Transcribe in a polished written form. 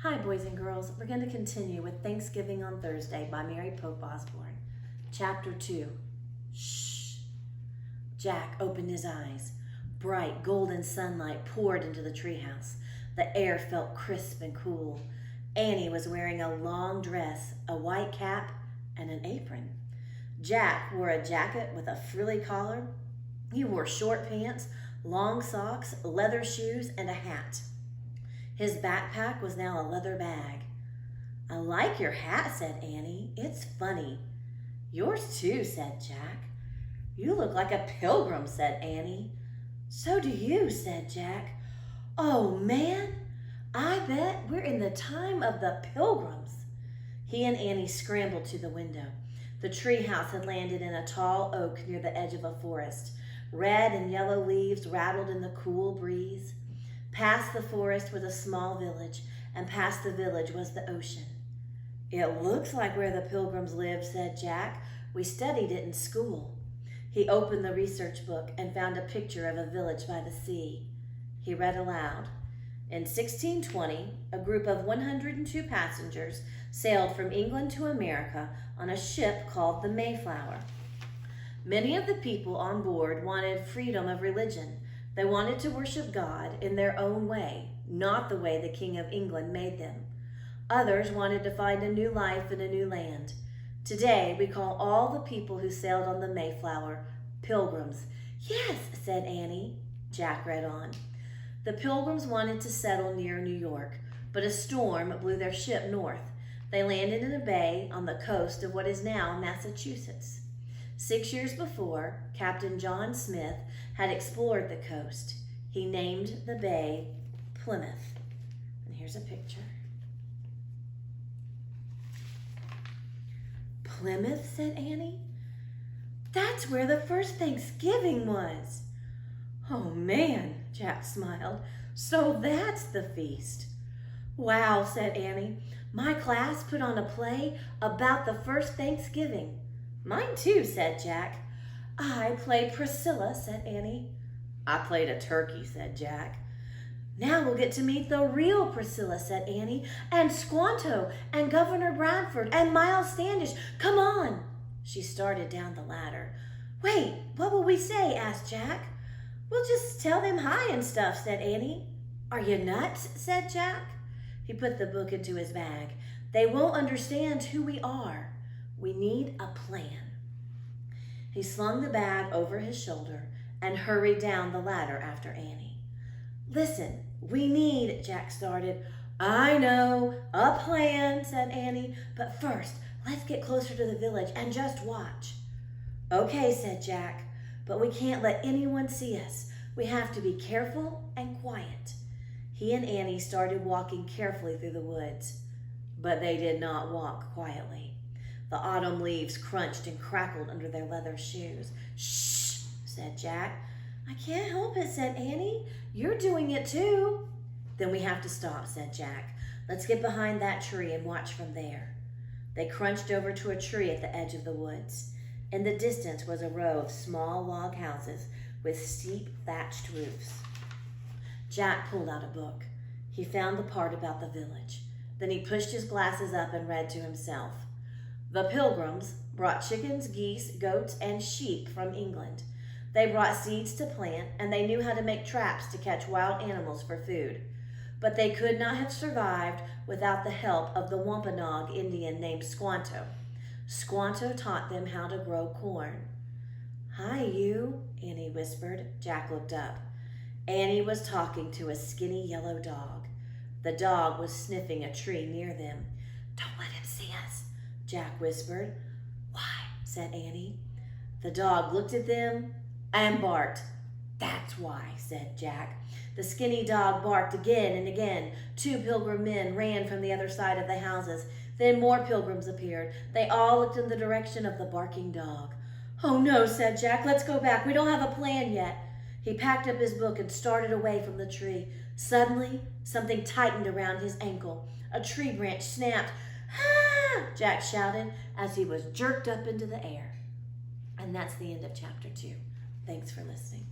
Hi, boys and girls. We're going to continue with Thanksgiving on Thursday by Mary Pope Osborne. Chapter 2. Shh. Jack opened his eyes. Bright golden sunlight poured into the treehouse. The air felt crisp and cool. Annie was wearing a long dress, a white cap, and an apron. Jack wore a jacket with a frilly collar. He wore short pants, long socks, leather shoes, and a hat. His backpack was now a leather bag. "I like your hat," said Annie. "It's funny." "Yours too," said Jack. "You look like a pilgrim," said Annie. "So do you," said Jack. "Oh, man, I bet we're in the time of the pilgrims." He and Annie scrambled to the window. The treehouse had landed in a tall oak near the edge of a forest. Red and yellow leaves rattled in the cool breeze. Past the forest was a small village, and past the village was the ocean. "It looks like where the pilgrims lived," said Jack. "We studied it in school." He opened the research book and found a picture of a village by the sea. He read aloud. "In 1620, a group of 102 passengers sailed from England to America on a ship called the Mayflower. Many of the people on board wanted freedom of religion. They wanted to worship God in their own way, not the way the King of England made them. Others wanted to find a new life in a new land. Today, we call all the people who sailed on the Mayflower pilgrims." "Yes," said Annie. Jack read on. "The pilgrims wanted to settle near New York, but a storm blew their ship north. They landed in a bay on the coast of what is now Massachusetts. 6 years before, Captain John Smith had explored the coast. He named the bay Plymouth." And here's a picture. "Plymouth," said Annie. "That's where the first Thanksgiving was." "Oh, man," Jack smiled. "So that's the feast." "Wow," said Annie. "My class put on a play about the first Thanksgiving." "Mine too," said Jack. "I played Priscilla," said Annie. "I played a turkey," said Jack. "Now we'll get to meet the real Priscilla," said Annie, "and Squanto, and Governor Bradford, and Miles Standish. Come on." She started down the ladder. "Wait, what will we say?" asked Jack. "We'll just tell them hi and stuff," said Annie. "Are you nuts?" said Jack. He put the book into his bag. "They won't understand who we are. We need a plan." He slung the bag over his shoulder and hurried down the ladder after Annie. "Listen, we need," Jack started. "I know, a plan," said Annie. "But first, let's get closer to the village and just watch." "Okay," said Jack, "but we can't let anyone see us. We have to be careful and quiet." He and Annie started walking carefully through the woods, but they did not walk quietly. The autumn leaves crunched and crackled under their leather shoes. "Shh," said Jack. "I can't help it," said Annie. "You're doing it too." "Then we have to stop," said Jack. "Let's get behind that tree and watch from there." They crunched over to a tree at the edge of the woods. In the distance was a row of small log houses with steep thatched roofs. Jack pulled out a book. He found the part about the village. Then he pushed his glasses up and read to himself. "The pilgrims brought chickens, geese, goats, and sheep from England. They brought seeds to plant, and they knew how to make traps to catch wild animals for food. But they could not have survived without the help of the Wampanoag Indian named Squanto. Squanto taught them how to grow corn." "Hi, you," Annie whispered. Jack looked up. Annie was talking to a skinny yellow dog. The dog was sniffing a tree near them. "Don't let him see us," Jack whispered. "Why?" said Annie. The dog looked at them and barked. "That's why," said Jack. The skinny dog barked again and again. 2 pilgrim men ran from the other side of the houses. Then more pilgrims appeared. They all looked in the direction of the barking dog. "Oh no," said Jack. "Let's go back. We don't have a plan yet." He packed up his book and started away from the tree. Suddenly, something tightened around his ankle. A tree branch snapped. "Ah!" Jack shouted as he was jerked up into the air. And that's the end of chapter 2. Thanks for listening.